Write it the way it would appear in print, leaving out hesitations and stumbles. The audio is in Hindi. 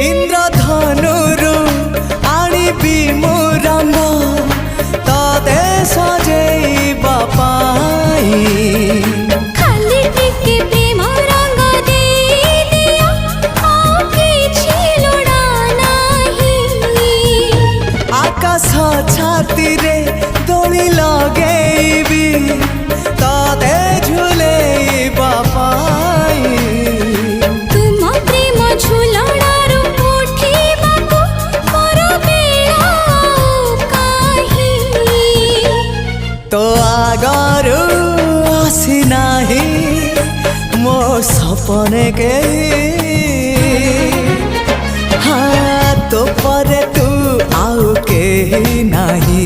इंद्रधनुरु आनिबी मु रंग तते सजेइबा पाई खाली टिके प्रेम रंग दे दिया आ किछि लोड़ा नाही आकाश छाती रे दोली लगेइबी तते झुलेइबा पाई तुम प्रेम झुलणारू उठिबाकू मोर बेला काहि तो आगरू आसी नाही मो सपने के हाँ तो परे तू आउ के नाही।